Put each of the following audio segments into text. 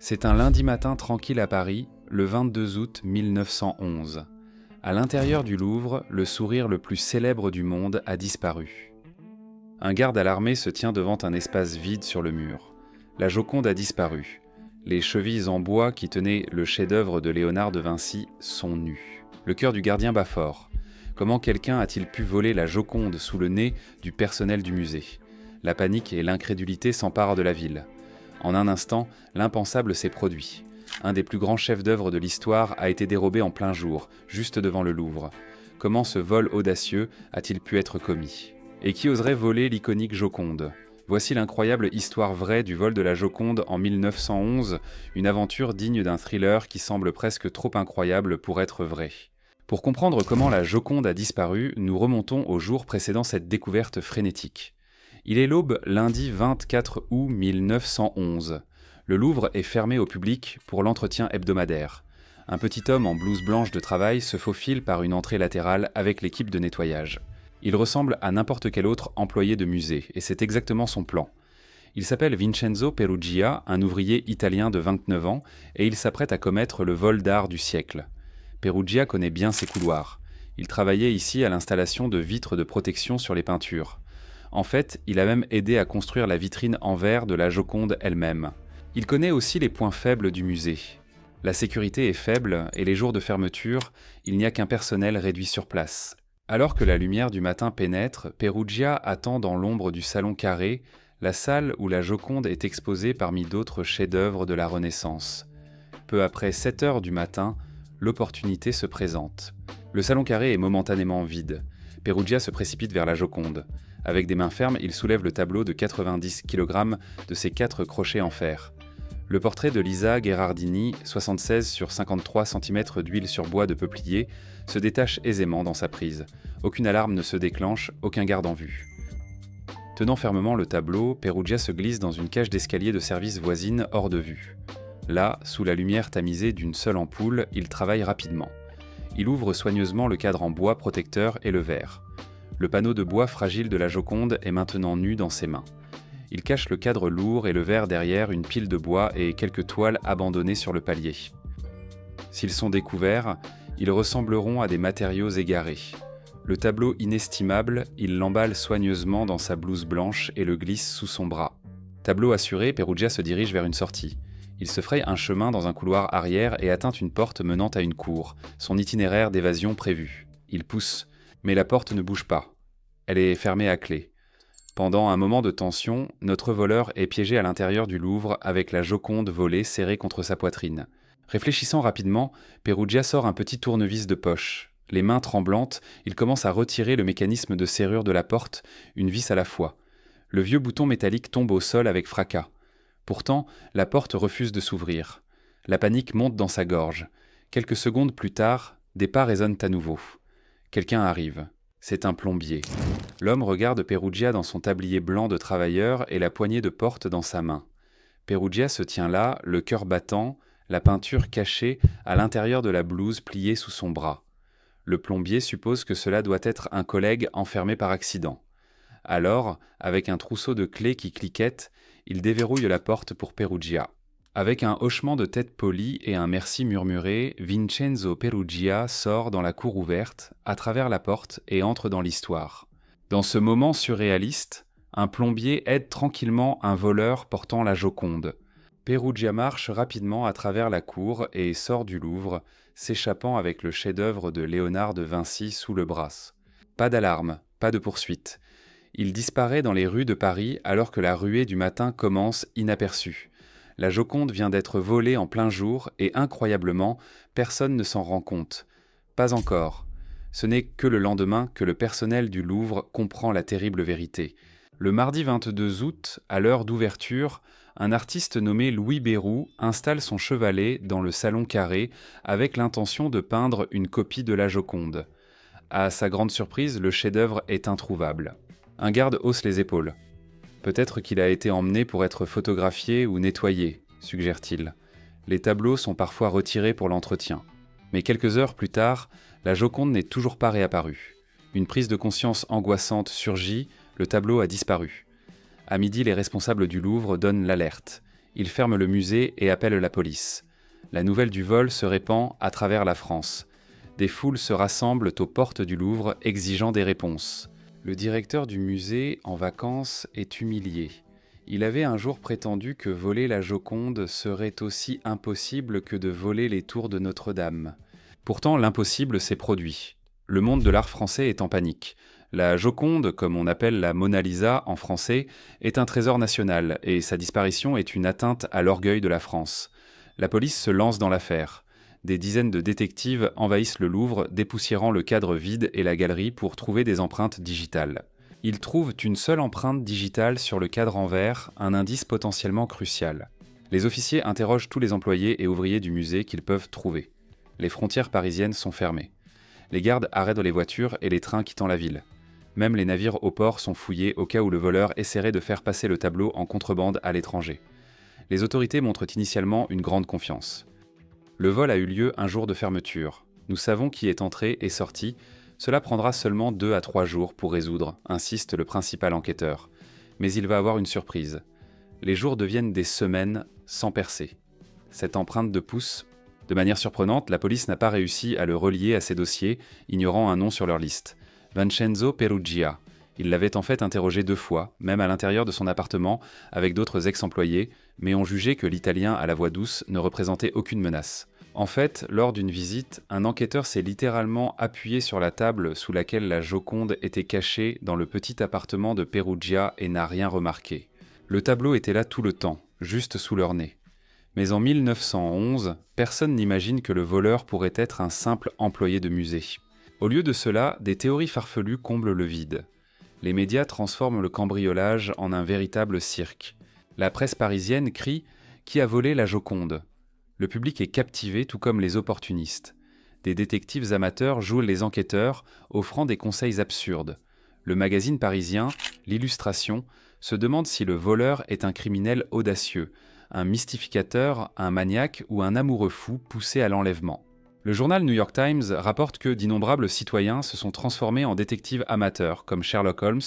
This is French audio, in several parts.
C'est un lundi matin tranquille à Paris, le 22 août 1911. À l'intérieur du Louvre, le sourire le plus célèbre du monde a disparu. Un garde alarmé se tient devant un espace vide sur le mur. La Joconde a disparu. Les chevilles en bois qui tenaient le chef-d'œuvre de Léonard de Vinci sont nues. Le cœur du gardien bat fort. Comment quelqu'un a-t-il pu voler la Joconde sous le nez du personnel du musée ? La panique et l'incrédulité s'emparent de la ville. En un instant, l'impensable s'est produit. Un des plus grands chefs-d'œuvre de l'histoire a été dérobé en plein jour, juste devant le Louvre. Comment ce vol audacieux a-t-il pu être commis ? Et qui oserait voler l'iconique Joconde ? Voici l'incroyable histoire vraie du vol de la Joconde en 1911, une aventure digne d'un thriller qui semble presque trop incroyable pour être vraie. Pour comprendre comment la Joconde a disparu, nous remontons au jour précédant cette découverte frénétique. Il est l'aube lundi 24 août 1911. Le Louvre est fermé au public pour l'entretien hebdomadaire. Un petit homme en blouse blanche de travail se faufile par une entrée latérale avec l'équipe de nettoyage. Il ressemble à n'importe quel autre employé de musée, et c'est exactement son plan. Il s'appelle Vincenzo Peruggia, un ouvrier italien de 29 ans, et il s'apprête à commettre le vol d'art du siècle. Peruggia connaît bien ses couloirs. Il travaillait ici à l'installation de vitres de protection sur les peintures. En fait, il a même aidé à construire la vitrine en verre de la Joconde elle-même. Il connaît aussi les points faibles du musée. La sécurité est faible et les jours de fermeture, il n'y a qu'un personnel réduit sur place. Alors que la lumière du matin pénètre, Peruggia attend dans l'ombre du salon carré, la salle où la Joconde est exposée parmi d'autres chefs-d'œuvre de la Renaissance. Peu après 7 heures du matin, l'opportunité se présente. Le salon carré est momentanément vide. Peruggia se précipite vers la Joconde. Avec des mains fermes, il soulève le tableau de 90 kg de ses 4 crochets en fer. Le portrait de Lisa Gherardini, 76 sur 53 cm d'huile sur bois de peuplier, se détache aisément dans sa prise. Aucune alarme ne se déclenche, aucun garde en vue. Tenant fermement le tableau, Peruggia se glisse dans une cage d'escalier de service voisine hors de vue. Là, sous la lumière tamisée d'une seule ampoule, il travaille rapidement. Il ouvre soigneusement le cadre en bois protecteur et le verre. Le panneau de bois fragile de la Joconde est maintenant nu dans ses mains. Il cache le cadre lourd et le verre derrière une pile de bois et quelques toiles abandonnées sur le palier. S'ils sont découverts, ils ressembleront à des matériaux égarés. Le tableau inestimable, il l'emballe soigneusement dans sa blouse blanche et le glisse sous son bras. Tableau assuré, Peruggia se dirige vers une sortie. Il se fraye un chemin dans un couloir arrière et atteint une porte menant à une cour, son itinéraire d'évasion prévu. Il pousse, mais la porte ne bouge pas. Elle est fermée à clé. Pendant un moment de tension, notre voleur est piégé à l'intérieur du Louvre avec la Joconde volée serrée contre sa poitrine. Réfléchissant rapidement, Peruggia sort un petit tournevis de poche. Les mains tremblantes, il commence à retirer le mécanisme de serrure de la porte, une vis à la fois. Le vieux bouton métallique tombe au sol avec fracas. Pourtant, la porte refuse de s'ouvrir. La panique monte dans sa gorge. Quelques secondes plus tard, des pas résonnent à nouveau. Quelqu'un arrive. C'est un plombier. L'homme regarde Peruggia dans son tablier blanc de travailleur et la poignée de porte dans sa main. Peruggia se tient là, le cœur battant, la peinture cachée à l'intérieur de la blouse pliée sous son bras. Le plombier suppose que cela doit être un collègue enfermé par accident. Alors, avec un trousseau de clés qui cliquette, il déverrouille la porte pour Peruggia. Avec un hochement de tête poli et un merci murmuré, Vincenzo Peruggia sort dans la cour ouverte, à travers la porte et entre dans l'histoire. Dans ce moment surréaliste, un plombier aide tranquillement un voleur portant la Joconde. Peruggia marche rapidement à travers la cour et sort du Louvre, s'échappant avec le chef-d'œuvre de Léonard de Vinci sous le bras. Pas d'alarme, pas de poursuite. Il disparaît dans les rues de Paris alors que la ruée du matin commence inaperçue. La Joconde vient d'être volée en plein jour et incroyablement, personne ne s'en rend compte. Pas encore. Ce n'est que le lendemain que le personnel du Louvre comprend la terrible vérité. Le mardi 22 août, à l'heure d'ouverture, un artiste nommé Louis Bérou installe son chevalet dans le salon carré avec l'intention de peindre une copie de la Joconde. À sa grande surprise, le chef-d'œuvre est introuvable. Un garde hausse les épaules. Peut-être qu'il a été emmené pour être photographié ou nettoyé, suggère-t-il. Les tableaux sont parfois retirés pour l'entretien. Mais quelques heures plus tard, la Joconde n'est toujours pas réapparue. Une prise de conscience angoissante surgit, le tableau a disparu. À midi, les responsables du Louvre donnent l'alerte. Il ferme le musée et appelle la police. La nouvelle du vol se répand à travers la France. Des foules se rassemblent aux portes du Louvre exigeant des réponses. Le directeur du musée, en vacances, est humilié. Il avait un jour prétendu que voler la Joconde serait aussi impossible que de voler les tours de Notre-Dame. Pourtant, l'impossible s'est produit. Le monde de l'art français est en panique. La Joconde, comme on appelle la Mona Lisa en français, est un trésor national et sa disparition est une atteinte à l'orgueil de la France. La police se lance dans l'affaire. Des dizaines de détectives envahissent le Louvre, dépoussiérant le cadre vide et la galerie pour trouver des empreintes digitales. Ils trouvent une seule empreinte digitale sur le cadre en verre, un indice potentiellement crucial. Les officiers interrogent tous les employés et ouvriers du musée qu'ils peuvent trouver. Les frontières parisiennes sont fermées. Les gardes arrêtent les voitures et les trains quittant la ville. Même les navires au port sont fouillés au cas où le voleur essaierait de faire passer le tableau en contrebande à l'étranger. Les autorités montrent initialement une grande confiance. Le vol a eu lieu un jour de fermeture. Nous savons qui est entré et sorti. Cela prendra seulement 2 à 3 jours pour résoudre, insiste le principal enquêteur. Mais il va avoir une surprise. Les jours deviennent des semaines sans percer. Cette empreinte de pouce, de manière surprenante, la police n'a pas réussi à le relier à ses dossiers, ignorant un nom sur leur liste. Vincenzo Peruggia. Il l'avait en fait interrogé 2 fois, même à l'intérieur de son appartement, avec d'autres ex-employés, mais ont jugé que l'Italien à la voix douce ne représentait aucune menace. En fait, lors d'une visite, un enquêteur s'est littéralement appuyé sur la table sous laquelle la Joconde était cachée dans le petit appartement de Peruggia et n'a rien remarqué. Le tableau était là tout le temps, juste sous leur nez. Mais en 1911, personne n'imagine que le voleur pourrait être un simple employé de musée. Au lieu de cela, des théories farfelues comblent le vide. Les médias transforment le cambriolage en un véritable cirque. La presse parisienne crie « Qui a volé la Joconde ?» Le public est captivé tout comme les opportunistes. Des détectives amateurs jouent les enquêteurs, offrant des conseils absurdes. Le magazine parisien, l'Illustration, se demande si le voleur est un criminel audacieux, un mystificateur, un maniaque ou un amoureux fou poussé à l'enlèvement. Le journal New York Times rapporte que d'innombrables citoyens se sont transformés en détectives amateurs, comme Sherlock Holmes,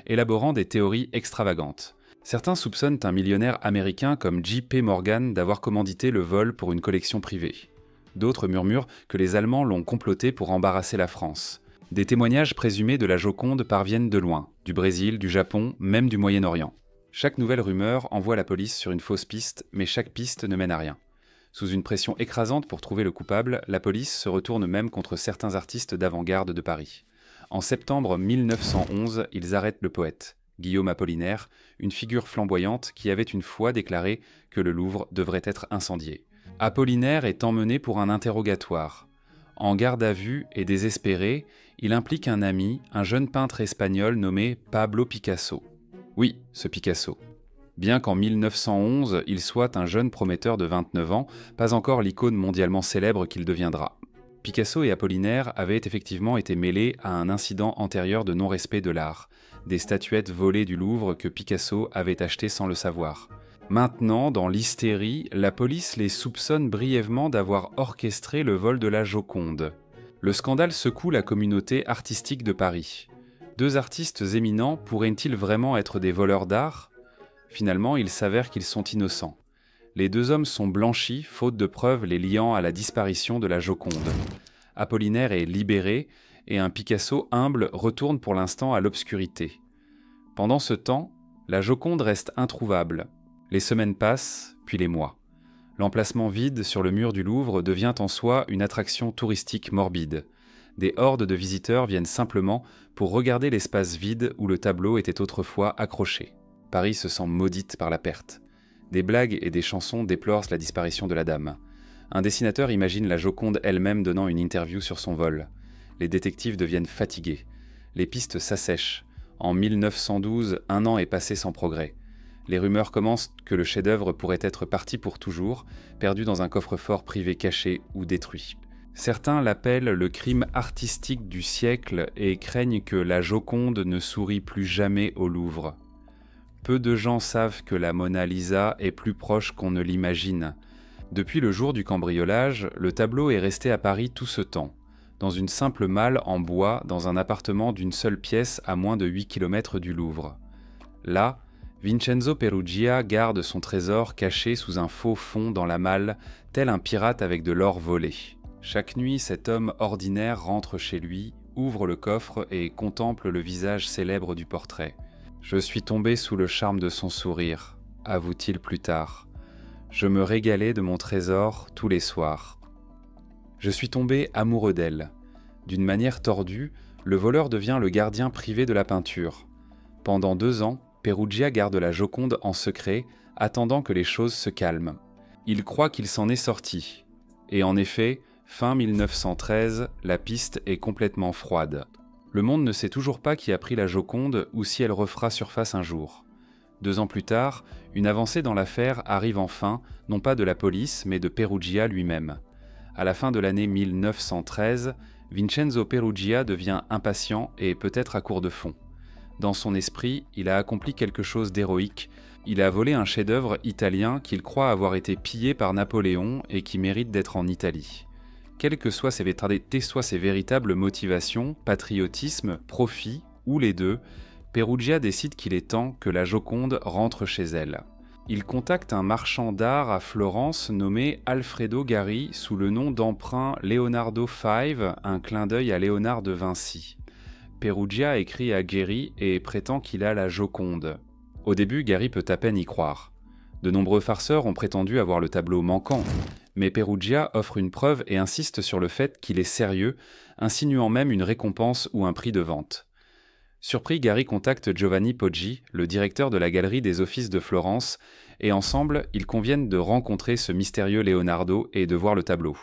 élaborant des théories extravagantes. Certains soupçonnent un millionnaire américain comme J.P. Morgan d'avoir commandité le vol pour une collection privée. D'autres murmurent que les Allemands l'ont comploté pour embarrasser la France. Des témoignages présumés de la Joconde parviennent de loin, du Brésil, du Japon, même du Moyen-Orient. Chaque nouvelle rumeur envoie la police sur une fausse piste, mais chaque piste ne mène à rien. Sous une pression écrasante pour trouver le coupable, la police se retourne même contre certains artistes d'avant-garde de Paris. En septembre 1911, ils arrêtent le poète, Guillaume Apollinaire, une figure flamboyante qui avait une fois déclaré que le Louvre devrait être incendié. Apollinaire est emmené pour un interrogatoire. En garde à vue et désespéré, il implique un ami, un jeune peintre espagnol nommé Pablo Picasso. Oui, ce Picasso. Bien qu'en 1911, il soit un jeune prometteur de 29 ans, pas encore l'icône mondialement célèbre qu'il deviendra. Picasso et Apollinaire avaient effectivement été mêlés à un incident antérieur de non-respect de l'art, des statuettes volées du Louvre que Picasso avait achetées sans le savoir. Maintenant, dans l'hystérie, la police les soupçonne brièvement d'avoir orchestré le vol de la Joconde. Le scandale secoue la communauté artistique de Paris. 2 artistes éminents pourraient-ils vraiment être des voleurs d'art ? Finalement, il s'avère qu'ils sont innocents. Les 2 hommes sont blanchis, faute de preuves les liant à la disparition de la Joconde. Apollinaire est libéré, et un Picasso humble retourne pour l'instant à l'obscurité. Pendant ce temps, la Joconde reste introuvable. Les semaines passent, puis les mois. L'emplacement vide sur le mur du Louvre devient en soi une attraction touristique morbide. Des hordes de visiteurs viennent simplement pour regarder l'espace vide où le tableau était autrefois accroché. Paris se sent maudite par la perte. Des blagues et des chansons déplorent la disparition de la dame. Un dessinateur imagine la Joconde elle-même donnant une interview sur son vol. Les détectives deviennent fatigués. Les pistes s'assèchent. En 1912, 1 an est passé sans progrès. Les rumeurs commencent que le chef-d'œuvre pourrait être parti pour toujours, perdu dans un coffre-fort privé caché ou détruit. Certains l'appellent le crime artistique du siècle et craignent que la Joconde ne sourie plus jamais au Louvre. Peu de gens savent que la Mona Lisa est plus proche qu'on ne l'imagine. Depuis le jour du cambriolage, le tableau est resté à Paris tout ce temps, dans une simple malle en bois dans un appartement d'une seule pièce à moins de 8 km du Louvre. Là, Vincenzo Perugia garde son trésor caché sous un faux fond dans la malle, tel un pirate avec de l'or volé. Chaque nuit, cet homme ordinaire rentre chez lui, ouvre le coffre et contemple le visage célèbre du portrait. « Je suis tombé sous le charme de son sourire », avoue-t-il plus tard. « Je me régalais de mon trésor tous les soirs. Je suis tombé amoureux d'elle. D'une manière tordue, le voleur devient le gardien privé de la peinture. Pendant 2 ans, Perugia garde la Joconde en secret, attendant que les choses se calment. Il croit qu'il s'en est sorti. Et en effet, fin 1913, la piste est complètement froide. Le monde ne sait toujours pas qui a pris la Joconde ou si elle refera surface un jour. 2 ans plus tard, une avancée dans l'affaire arrive enfin, non pas de la police, mais de Perugia lui-même. À la fin de l'année 1913, Vincenzo Perugia devient impatient et peut-être à court de fonds. Dans son esprit, il a accompli quelque chose d'héroïque. Il a volé un chef-d'œuvre italien qu'il croit avoir été pillé par Napoléon et qui mérite d'être en Italie. Quelles que soient ses véritables motivations, patriotisme, profit, ou les deux, Perugia décide qu'il est temps que la Joconde rentre chez elle. Il contacte un marchand d'art à Florence nommé Alfredo Gari sous le nom d'emprunt Leonardo V, un clin d'œil à Léonard de Vinci. Perugia écrit à Geri et prétend qu'il a la Joconde. Au début, Gari peut à peine y croire. De nombreux farceurs ont prétendu avoir le tableau manquant, mais Perugia offre une preuve et insiste sur le fait qu'il est sérieux, insinuant même une récompense ou un prix de vente. Surpris, Gari contacte Giovanni Poggi, le directeur de la Galerie des Offices de Florence, et ensemble, ils conviennent de rencontrer ce mystérieux Leonardo et de voir le tableau.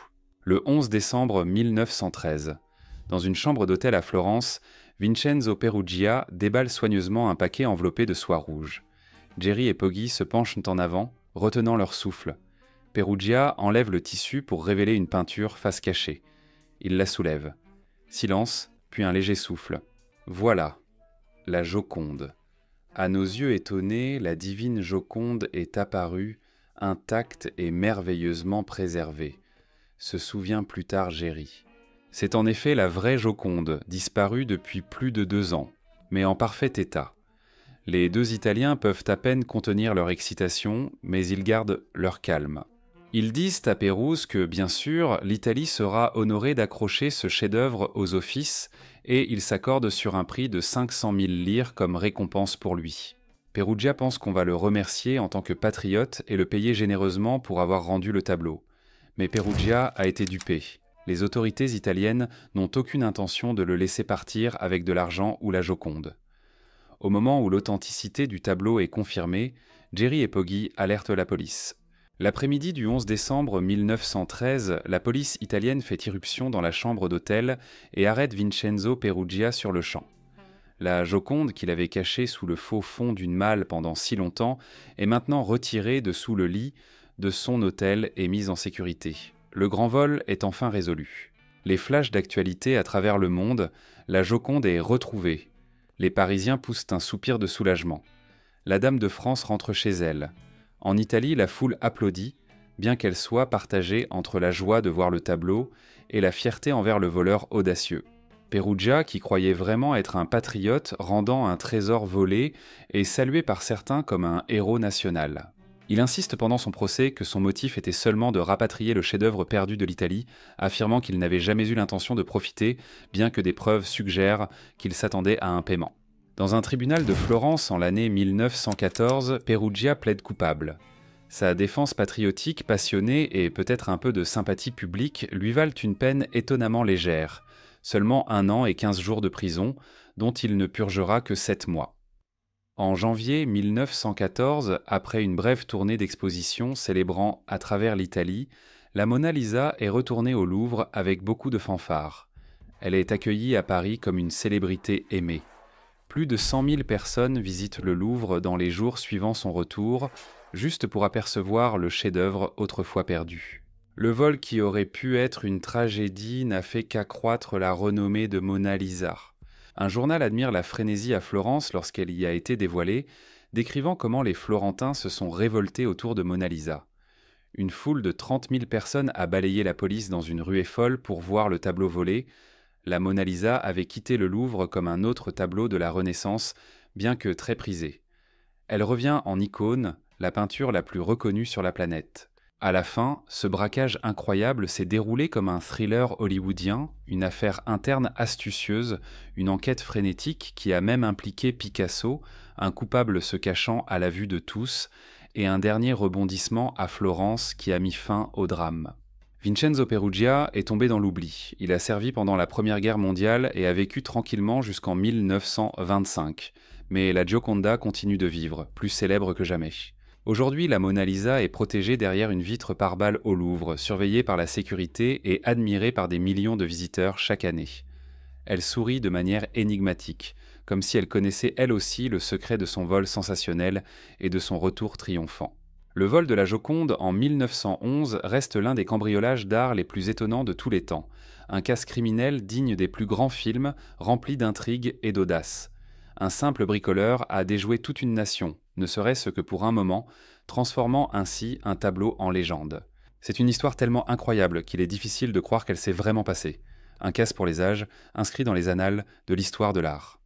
Le 11 décembre 1913, dans une chambre d'hôtel à Florence, Vincenzo Perugia déballe soigneusement un paquet enveloppé de soie rouge. Geri et Poggi se penchent en avant, retenant leur souffle. Perugia enlève le tissu pour révéler une peinture face cachée. Il la soulève. Silence, puis un léger souffle. Voilà, la Joconde. À nos yeux étonnés, la divine Joconde est apparue, intacte et merveilleusement préservée, se souvient plus tard Geri. C'est en effet la vraie Joconde, disparue depuis plus de 2 ans, mais en parfait état. Les 2 Italiens peuvent à peine contenir leur excitation, mais ils gardent leur calme. Ils disent à Pérouse que, bien sûr, l'Italie sera honorée d'accrocher ce chef-d'œuvre aux offices et ils s'accordent sur un prix de 500 000 lire comme récompense pour lui. Perugia pense qu'on va le remercier en tant que patriote et le payer généreusement pour avoir rendu le tableau. Mais Perugia a été dupé. Les autorités italiennes n'ont aucune intention de le laisser partir avec de l'argent ou la Joconde. Au moment où l'authenticité du tableau est confirmée, Geri et Poggi alertent la police. L'après-midi du 11 décembre 1913, la police italienne fait irruption dans la chambre d'hôtel et arrête Vincenzo Perugia sur le champ. La Joconde qu'il avait cachée sous le faux fond d'une malle pendant si longtemps est maintenant retirée de sous le lit de son hôtel et mise en sécurité. Le grand vol est enfin résolu. Les flashs d'actualité à travers le monde, la Joconde est retrouvée. Les Parisiens poussent un soupir de soulagement. La Dame de France rentre chez elle. En Italie, la foule applaudit, bien qu'elle soit partagée entre la joie de voir le tableau et la fierté envers le voleur audacieux. Perugia, qui croyait vraiment être un patriote rendant un trésor volé, est salué par certains comme un héros national. Il insiste pendant son procès que son motif était seulement de rapatrier le chef-d'œuvre perdu de l'Italie, affirmant qu'il n'avait jamais eu l'intention de profiter, bien que des preuves suggèrent qu'il s'attendait à un paiement. Dans un tribunal de Florence en l'année 1914, Perugia plaide coupable. Sa défense patriotique, passionnée et peut-être un peu de sympathie publique lui valent une peine étonnamment légère, seulement 1 an et 15 jours de prison, dont il ne purgera que 7 mois. En janvier 1914, après une brève tournée d'exposition célébrant à travers l'Italie, la Mona Lisa est retournée au Louvre avec beaucoup de fanfares. Elle est accueillie à Paris comme une célébrité aimée. Plus de 100 000 personnes visitent le Louvre dans les jours suivant son retour, juste pour apercevoir le chef-d'œuvre autrefois perdu. Le vol qui aurait pu être une tragédie n'a fait qu'accroître la renommée de Mona Lisa. Un journal admire la frénésie à Florence lorsqu'elle y a été dévoilée, décrivant comment les Florentins se sont révoltés autour de Mona Lisa. Une foule de 30 000 personnes a balayé la police dans une ruée folle pour voir le tableau volé. La Mona Lisa avait quitté le Louvre comme un autre tableau de la Renaissance, bien que très prisé. Elle revient en icône, la peinture la plus reconnue sur la planète. À la fin, ce braquage incroyable s'est déroulé comme un thriller hollywoodien, une affaire interne astucieuse, une enquête frénétique qui a même impliqué Picasso, un coupable se cachant à la vue de tous, et un dernier rebondissement à Florence qui a mis fin au drame. Vincenzo Perugia est tombé dans l'oubli. Il a servi pendant la Première Guerre mondiale et a vécu tranquillement jusqu'en 1925. Mais la Gioconda continue de vivre, plus célèbre que jamais. Aujourd'hui, la Mona Lisa est protégée derrière une vitre par balles au Louvre, surveillée par la sécurité et admirée par des millions de visiteurs chaque année. Elle sourit de manière énigmatique, comme si elle connaissait elle aussi le secret de son vol sensationnel et de son retour triomphant. Le vol de la Joconde en 1911 reste l'un des cambriolages d'art les plus étonnants de tous les temps, un casse criminel digne des plus grands films, rempli d'intrigue et d'audace. Un simple bricoleur a déjoué toute une nation, ne serait-ce que pour un moment, transformant ainsi un tableau en légende. C'est une histoire tellement incroyable qu'il est difficile de croire qu'elle s'est vraiment passée. Un casse pour les âges, inscrit dans les annales de l'histoire de l'art.